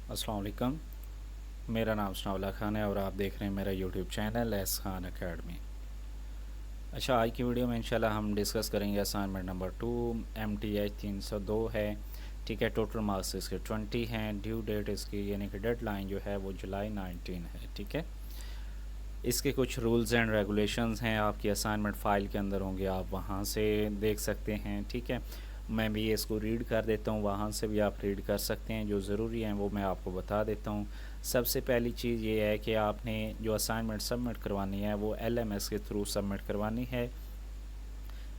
अस्सलाम वालेकुम। मेरा नाम सनाउल्लाह खान है और आप देख रहे हैं मेरा YouTube channel S Khan academy. अच्छा, आज की वीडियो में इंशाल्लाह हम डिस्कस करेंगे असाइनमेंट नंबर 2 MTH 302 है। ठीक है, टोटल मार्क्स इसके 20 हैं। ड्यू डेट इसकी यानी कि डेडलाइन जो है वो जुलाई 19 है। ठीक है, इसके कुछ रूल्स एंड रेगुलेशंस हैं, आपकी असाइनमेंट फ़ाइल के अंदर होंगे, आप वहाँ से देख सकते हैं। ठीक है, मैं भी इसको रीड कर देता हूँ, वहाँ से भी आप रीड कर सकते हैं। जो ज़रूरी हैं वो मैं आपको बता देता हूँ। सबसे पहली चीज़ ये है कि आपने जो असाइनमेंट सबमिट करवानी है वो LMS के थ्रू सबमिट करवानी है।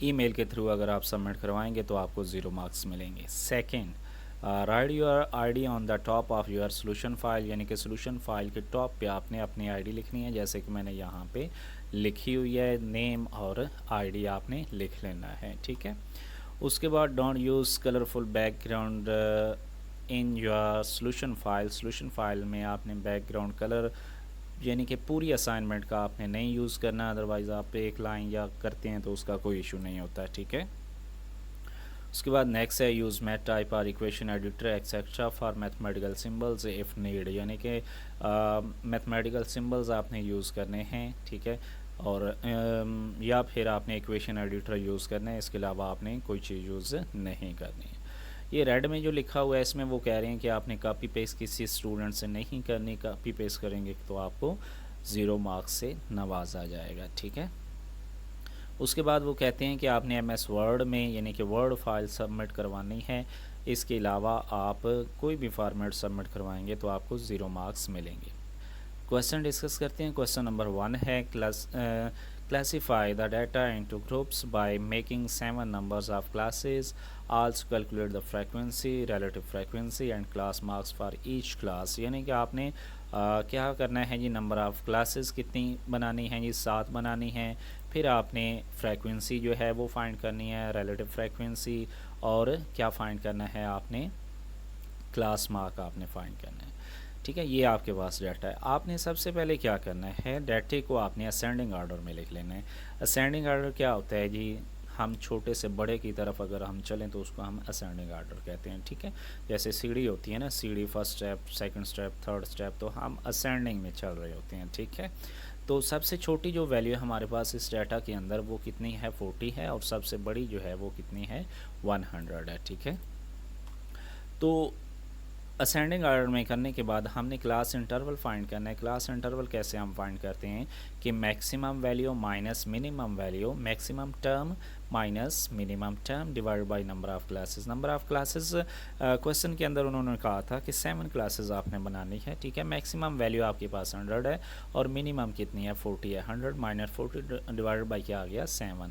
ईमेल के थ्रू अगर आप सबमिट करवाएंगे तो आपको 0 मार्क्स मिलेंगे। Second, right your ID on the top of your solution file, यानी कि सोल्यूशन फाइल के टॉप पे आपने अपनी आईडी लिखनी है, जैसे कि मैंने यहाँ पे लिखी हुई है। नेम और आईडी आपने लिख लेना है। ठीक है, उसके बाद don't use colourful background in your solution file. Solution file में आपने बैकग्राउंड कलर यानी कि पूरी असाइनमेंट का आपने नहीं यूज़ करना, अदरवाइज़ आप एक लाइन या करते हैं तो उसका कोई इशू नहीं होता है। ठीक है, उसके बाद नेक्स्ट है यूज़ मैथ टाइप और equation editor etcetera for mathematical symbols if need, यानी कि मैथमेटिकल सिंबल्स आपने यूज़ करने हैं। ठीक है, और या फिर आपने इक्वेशन एडिटर यूज़ करना है, इसके अलावा आपने कोई चीज़ यूज़ नहीं करनी है। ये रेड में जो लिखा हुआ है इसमें वो कह रहे हैं कि आपने कॉपी पेस्ट किसी स्टूडेंट से नहीं करनी, कॉपी पेस्ट करेंगे तो आपको 0 मार्क्स से नवाजा जाएगा। ठीक है, उसके बाद वो कहते हैं कि आपने MS वर्ड में यानी कि वर्ड फाइल सबमिट करवानी है। इसके अलावा आप कोई भी फॉर्मेट सबमिट करवाएंगे तो आपको 0 मार्क्स मिलेंगे। क्वेश्चन डिस्कस करते हैं। क्वेश्चन नंबर 1 है classify the data into groups by making 7 numbers of classes, also calculate the frequency, relative frequency and class marks for each class. यानी कि आपने क्या करना है जी, नंबर ऑफ़ क्लासेस कितनी बनानी है जी, 7 बनानी है। फिर आपने फ्रीक्वेंसी जो है वो फाइंड करनी है, रिलेटिव फ्रीक्वेंसी, और क्या फाइंड करना है आपने, क्लास मार्क आपने फाइंड करना है। ठीक है, ये आपके पास डाटा है। आपने सबसे पहले क्या करना है, डाटे को आपने असेंडिंग ऑर्डर में लिख लेना है। असेंडिंग ऑर्डर क्या होता है जी, हम छोटे से बड़े की तरफ अगर हम चलें तो उसको हम असेंडिंग ऑर्डर कहते हैं। ठीक है, जैसे सीढ़ी होती है ना, सीढ़ी first step, second step, third step, तो हम असेंडिंग में चल रहे होते हैं। ठीक है, तो सबसे छोटी जो वैल्यू हमारे पास इस डाटा के अंदर वो कितनी है, 40 है, और सबसे बड़ी जो है वो कितनी है, 100 है। ठीक है, तो असेंडिंग ऑर्डर में करने के बाद हमने क्लास इंटरवल फाइंड करना है। क्लास इंटरवल कैसे हम फाइंड करते हैं कि maximum value minus minimum value, maximum term minus minimum term divide by number of classes. Number of classes question के अंदर उन्होंने कहा था कि 7 क्लासेस आपने बनानी है। ठीक है, मैक्सिमम वैल्यू आपके पास 100 है और मिनिमम कितनी है, 40 है। 100 माइनस 40 डिवाइड बाई क्या आ गया, 7।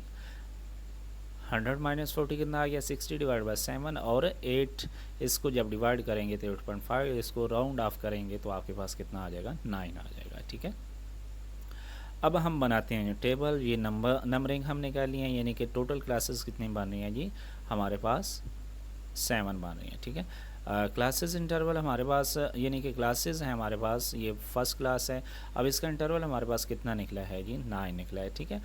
100 माइनस 40 कितना आ गया, 60 डिवाइड बाई 7, और 8 इसको जब डिवाइड करेंगे तो 8.5, इसको राउंड ऑफ करेंगे तो आपके पास कितना आ जाएगा, 9 आ जाएगा। ठीक है, अब हम बनाते हैं टेबल। ये नंबरिंग हमने कर ली है, यानी कि टोटल क्लासेस कितनी बन रही हैं जी, हमारे पास 7 बन रही हैं। ठीक है, क्लासेस इंटरवल हमारे पास यानी कि क्लासेस हैं हमारे पास, ये फर्स्ट क्लास है। अब इसका इंटरवल हमारे पास कितना निकला है जी, 9 निकला है। ठीक है,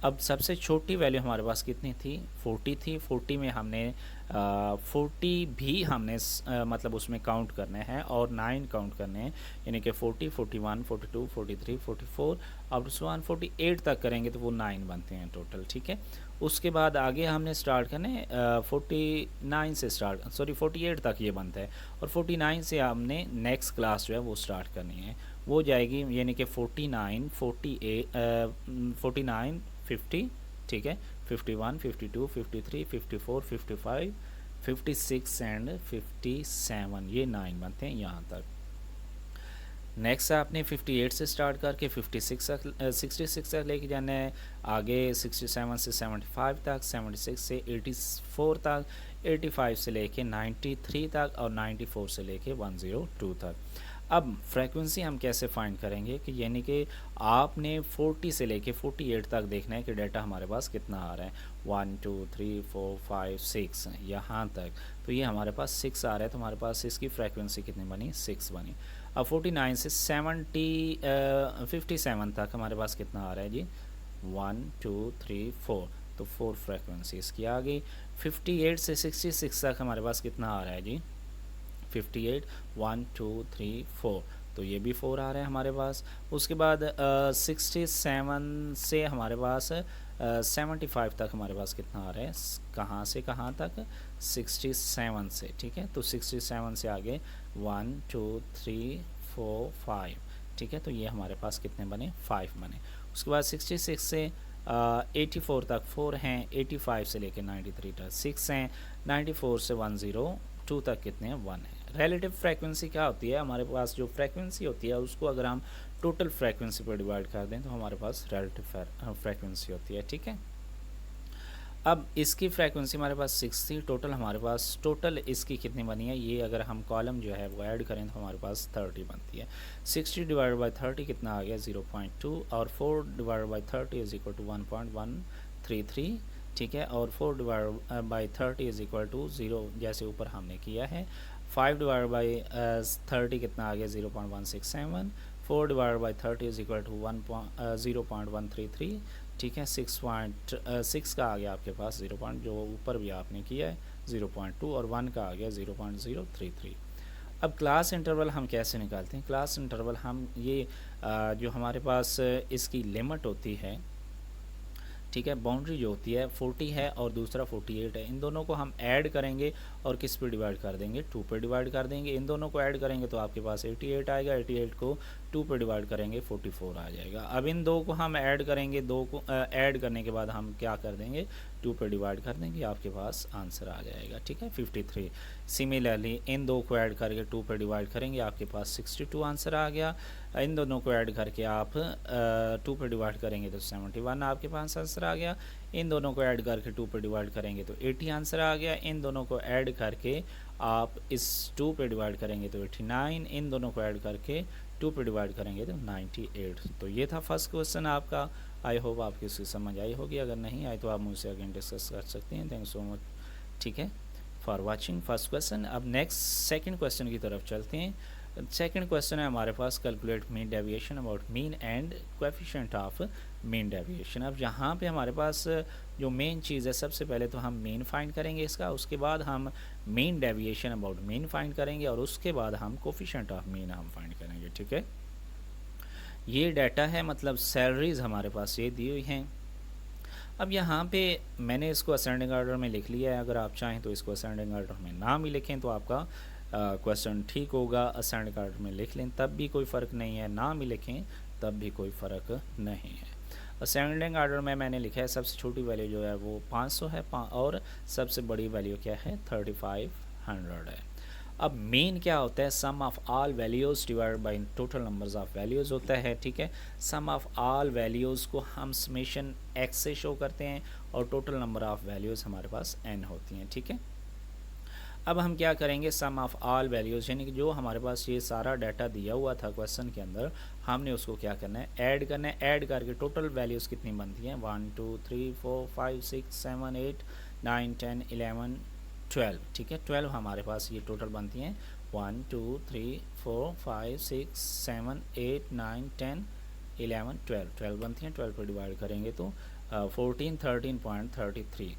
अब सबसे छोटी वैल्यू हमारे पास कितनी थी, 40 थी। 40 में हमने 40 भी हमने मतलब उसमें काउंट करने हैं और 9 काउंट करने हैं, यानी कि 40, 41, 42, 43, 44 अब 48 तक करेंगे तो वो 9 बनते हैं टोटल। ठीक है, उसके बाद आगे हमने स्टार्ट करने 49 से स्टार्ट, सॉरी 48 तक ये बनता है, और 49 से हमने नेक्स्ट क्लास जो है वो स्टार्ट करनी है। वो जाएगी यानी कि 49, 49, 50, ठीक है, 51, 52, 53, 54, 55, 56 एंड 57, ये 9 बनते हैं यहाँ तक। नेक्स्ट आपने 58 से स्टार्ट करके 66 तक लेके जाना है, आगे 67 से 75 तक, 76 से 84 तक, 85 से लेके 93 तक, और 94 से लेके 102 तक। अब फ्रीक्वेंसी हम कैसे फाइंड करेंगे कि यानी कि आपने 40 से लेके 48 तक देखना है कि डाटा हमारे पास कितना आ रहा है, 1 2 3 4 5 6 यहाँ तक, तो ये हमारे पास 6 आ रहा है, तो हमारे पास इसकी फ्रीक्वेंसी कितनी बनी, 6 बनी। अब 49 से 57 तक हमारे पास कितना आ रहा है जी, 1 2 3 4, तो 4 फ्रीक्वेंसी इसकी आ गई। 58 से 66 तक हमारे पास कितना आ रहा है जी, 58 1 2 3 4, तो ये भी 4 आ रहा है हमारे पास। उसके बाद 67 से हमारे पास 75 तक हमारे पास कितना आ रहा है, कहाँ से कहाँ तक, 67 से, ठीक है। तो 67 से आगे 1 2 3 4 5, ठीक है। तो ये हमारे पास कितने बने, 5 बने। उसके बाद 66 से 84 तक 4 हैं, 85 से लेकर 93 तक 6 हैं, 94 से 102 तक कितने हैं, 1 है। रिलेटिव फ्रीक्वेंसी क्या होती है, हमारे पास जो फ्रीक्वेंसी होती है उसको अगर हम टोटल फ्रीक्वेंसी पर डिवाइड कर दें तो हमारे पास रिलेटिव फ्रीक्वेंसी होती है, ठीक है। अब इसकी फ्रीक्वेंसी हमारे पास 6 थी, टोटल हमारे पास टोटल इसकी कितनी बनी है, ये अगर हम कॉलम जो है वो ऐड करें तो हमारे पास 30 बनती है। 60 डिवाइड बाई 30 कितना आ गया, 0.2, और 4 divide by 30 is equal to 1.133, ठीक है। और 4 divide by 30 is equal to 0, जैसे ऊपर हमने किया है। 5 डिवाइड बाई 30 कितना आ गया, 0.167। 4 divide by 30 is equal to 0.133, ठीक है। 6 का आ गया आपके पास 0. जो ऊपर भी आपने किया है 0.2, और 1 का आ गया 0.033। अब क्लास इंटरवल हम कैसे निकालते हैं, क्लास इंटरवल हम ये जो हमारे पास इसकी लिमिट होती है, ठीक है, बाउंड्री जो होती है 40 है और दूसरा 48 है, इन दोनों को हम ऐड करेंगे और किस पे डिवाइड कर देंगे, 2 पे डिवाइड कर देंगे। इन दोनों को ऐड करेंगे तो आपके पास 88 आएगा, 88 को 2 पे डिवाइड करेंगे 44 आ जाएगा। अब इन दो को हम ऐड करेंगे, दो को ऐड करने के बाद हम क्या कर देंगे, 2 पे डिवाइड कर देंगे, आपके पास आंसर आ जाएगा, ठीक है, 53। सिमिलरली इन दो को ऐड करके 2 पे डिवाइड करेंगे, आपके पास 62 आंसर आ गया। इन दोनों को ऐड करके आप 2 पे डिवाइड करेंगे तो 71 आपके पास आंसर आ गया। इन दोनों को ऐड करके 2 पे डिवाइड करेंगे तो 80 आंसर आ गया। इन दोनों को ऐड करके आप इस 2 पे डिवाइड करेंगे तो 89, इन दोनों को ऐड करके 2 पे डिवाइड करेंगे तो 98। तो ये था फर्स्ट क्वेश्चन आपका। आई होप आपकी इसकी समझ आई होगी, अगर नहीं आई तो आप मुझसे अगेन डिस्कस कर सकते हैं। थैंक सो मच, ठीक है, फॉर वाचिंग फर्स्ट क्वेश्चन। अब नेक्स्ट सेकंड क्वेश्चन की तरफ चलते हैं। सेकंड क्वेश्चन है हमारे पास, calculate mean deviation about mean and coefficient of mean deviation. अब यहाँ पे हमारे पास जो मेन चीज़ है, सबसे पहले तो हम मीन फाइंड करेंगे इसका, उसके बाद हम mean deviation about mean find करेंगे, और उसके बाद हम कोएफिशिएंट ऑफ मीन हम फाइंड करेंगे, ठीक है। ये डाटा है, मतलब सैलरीज हमारे पास ये दी हुई हैं। अब यहाँ पे मैंने इसको असेंडिंग ऑर्डर में लिख लिया है, अगर आप चाहें तो इसको असेंडिंग ऑर्डर में ना भी लिखें तो आपका क्वेश्चन ठीक होगा। असेंडिंग ऑर्डर में लिख लें तब भी कोई फ़र्क नहीं है, ना भी लिखें तब भी कोई फ़र्क नहीं है। असेंडिंग ऑर्डर में मैंने लिखा है सबसे छोटी वैल्यू जो है वो 500 है, और सबसे बड़ी वैल्यू क्या है, 3500 है। अब मेन क्या होता है, sum of all values divide by total numbers of values होता है, ठीक है। सम ऑफ ऑल वैल्यूज़ को हम समेशन x से शो करते हैं, और टोटल नंबर ऑफ वैल्यूज़ हमारे पास n होती हैं, ठीक है। अब हम क्या करेंगे, सम ऑफ ऑल वैल्यूज़, यानी कि जो हमारे पास ये सारा डाटा दिया हुआ था क्वेश्चन के अंदर, हमने उसको क्या करना है, ऐड करना है। ऐड करके टोटल वैल्यूज़ कितनी बनती हैं, 1 2 3 4 5 6 7 8 9 10 11 12, ठीक है। 12 हमारे पास ये टोटल बनती हैं, 1 2 3 4 5 6 7 8 9 10 11 12 बनती हैं। 12 पर डिवाइड करेंगे तो 14 13.33।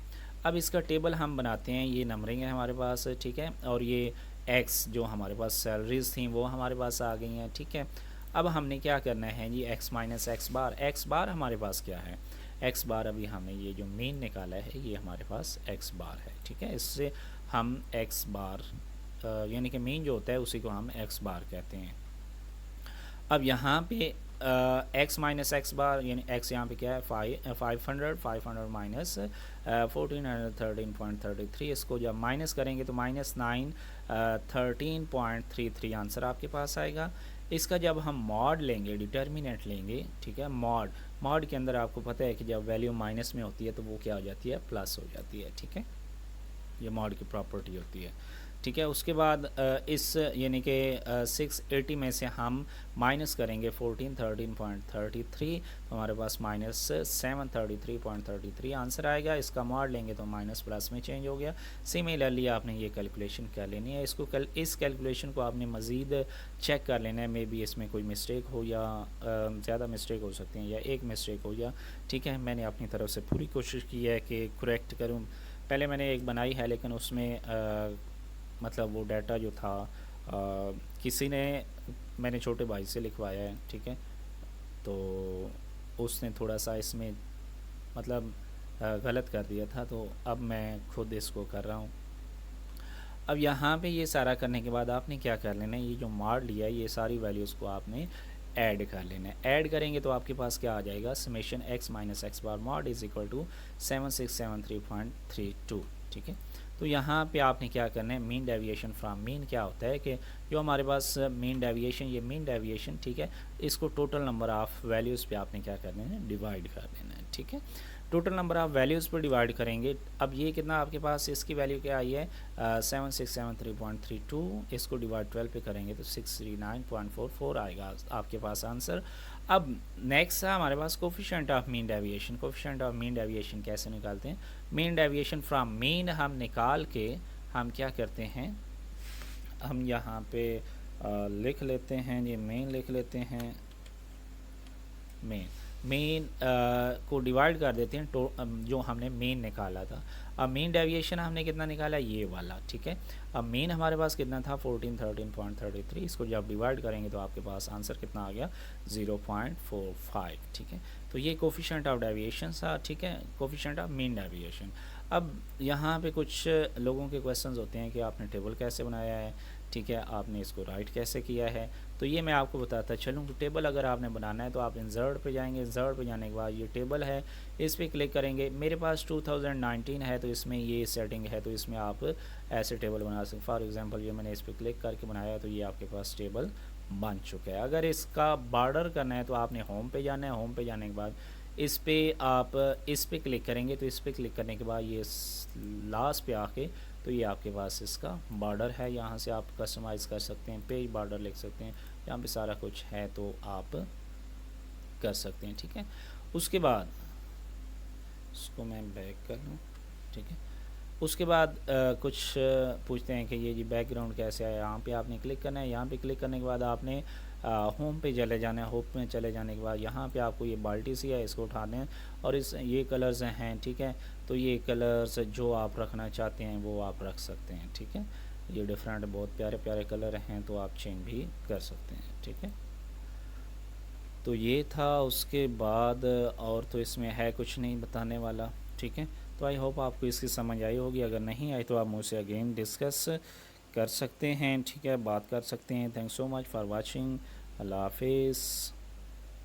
अब इसका टेबल हम बनाते हैं, ये नंबरिंग है हमारे पास, ठीक है, और ये एक्स जो हमारे पास सैलरीज थी वो हमारे पास आ गई हैं, ठीक है। अब हमने क्या करना है जी, एक्स माइनस एक्स बार हमारे पास क्या है, एक्स बार, अभी हमने ये जो मीन निकाला है ये हमारे पास एक्स बार है, ठीक है। इससे हम एक्स बार यानी कि मीन जो होता है उसी को हम एक्स बार कहते हैं। अब यहाँ पे एक्स माइनस एक्स बार, यानी एक्स यहाँ पे क्या है, 500 माइनस 1413.33, इसको जब माइनस करेंगे तो -9 13.33 आंसर आपके पास आएगा। इसका जब हम मॉड लेंगे, डिटर्मिनेंट लेंगे, ठीक है, मॉड के अंदर आपको पता है कि जब वैल्यू माइनस में होती है तो वो क्या हो जाती है, प्लस हो जाती है, ठीक है, ये मॉड की प्रॉपर्टी होती है, ठीक है। उसके बाद इस यानी कि 680 में से हम माइनस करेंगे 1413.33, तो हमारे पास -733.33 आंसर आएगा। इसका मॉड लेंगे तो माइनस प्लस में चेंज हो गया। सिमिलरली आपने ये कैलकुलेशन कर लेनी है, इसको इस कैलकुलेशन को आपने मज़ीद चेक कर लेना है, मे बी इसमें कोई मिस्टेक हो या ज़्यादा मिस्टेक हो सकती हैं या एक मिस्टेक हो या, ठीक है। मैंने अपनी तरफ से पूरी कोशिश की है कि करेक्ट करूँ। पहले मैंने एक बनाई है लेकिन उसमें मतलब वो डाटा जो था किसी ने, मैंने छोटे भाई से लिखवाया है, ठीक है, तो उसने थोड़ा सा इसमें मतलब गलत कर दिया था, तो अब मैं खुद इसको कर रहा हूँ। अब यहाँ पे ये सारा करने के बाद आपने क्या कर लेना है, ये जो मॉड लिया है ये सारी वैल्यूज़ को आपने ऐड कर लेना है। ऐड करेंगे तो आपके पास क्या आ जाएगा, summation x minus x bar mod is equal to 7673.32, ठीक है। तो यहाँ पे आपने क्या करना है, मीन डेविएशन फ्रॉम मीन क्या होता है कि जो हमारे पास मीन डेविएशन, ये मीन डेविएशन, ठीक है, इसको टोटल नंबर ऑफ़ वैल्यूज़ पे आपने क्या करना है, डिवाइड कर देना है, ठीक है। टोटल नंबर ऑफ़ वैल्यूज़ पर डिवाइड करेंगे। अब ये कितना आपके पास, इसकी वैल्यू क्या आई है 7673.32, इसको डिवाइड 12 पे करेंगे तो 639.44 आएगा आपके पास आंसर। अब नेक्स्ट है हमारे पास coefficient of mean deviation. Coefficient of mean deviation कैसे निकालते हैं, मीन डेविएशन फ्रॉम मीन हम निकाल के हम क्या करते हैं, हम यहाँ पे लिख लेते हैं, ये मेन लिख लेते हैं, मेन को डिवाइड कर देते हैं जो हमने मेन निकाला था। अब मेन डेविएशन हमने कितना निकाला, ये वाला, ठीक है। अब मेन हमारे पास कितना था 1413.33, इसको जब डिवाइड करेंगे तो आपके पास आंसर कितना आ गया 0.45, ठीक है। तो ये कोफिशिएंट ऑफ डेविएशन था, ठीक है, कोफिशिएंट ऑफ मीन डेविएशन। अब यहाँ पे कुछ लोगों के क्वेश्चंस होते हैं कि आपने टेबल कैसे बनाया है, ठीक है, आपने इसको राइट कैसे किया है, तो ये मैं आपको बताता चलूँ। तो टेबल अगर आपने बनाना है तो आप इंसर्ट पे जाएंगे, इंसर्ट पे जाने के बाद ये टेबल है, इस पर क्लिक करेंगे। मेरे पास 2019 है तो इसमें ये सेटिंग है, तो इसमें आप ऐसे टेबल बना सकते। फॉर एग्जांपल ये मैंने इस पर क्लिक करके बनाया तो ये आपके पास टेबल बन चुका है। अगर इसका बॉर्डर करना है तो आपने होम पे जाना है, होम पे जाने के बाद इस पर आप इस पर क्लिक करेंगे, तो इस पर क्लिक करने के बाद ये लास्ट पे आके तो ये आपके पास इसका बॉर्डर है। यहाँ से आप कस्टमाइज़ कर सकते हैं, पेज बॉर्डर लिख सकते हैं, यहाँ पे सारा कुछ है तो आप कर सकते हैं, ठीक है। उसके बाद इसको मैं बैक कर लूँ, ठीक है। उसके बाद कुछ पूछते हैं कि ये जी बैकग्राउंड कैसे है, यहाँ पे आपने क्लिक करना है। यहाँ पे क्लिक करने के बाद आपने होम पे चले जाना है। होम में चले जाने के बाद यहाँ पे आपको ये बाल्टी सी है, इसको उठा दें और इस ये कलर्स हैं, ठीक है। तो ये कलर्स जो आप रखना चाहते हैं वो आप रख सकते हैं, ठीक है। ये डिफरेंट बहुत प्यारे प्यारे कलर हैं तो आप चेंज भी कर सकते हैं, ठीक है। तो ये था, उसके बाद और तो इसमें है कुछ नहीं बताने वाला, ठीक है। तो आई होप आपको इसकी समझ आई होगी। अगर नहीं आई तो आप मुझसे अगेन डिस्कस कर सकते हैं, ठीक है, बात कर सकते हैं। Thanks so much for watching. अल्लाह हाफिज़।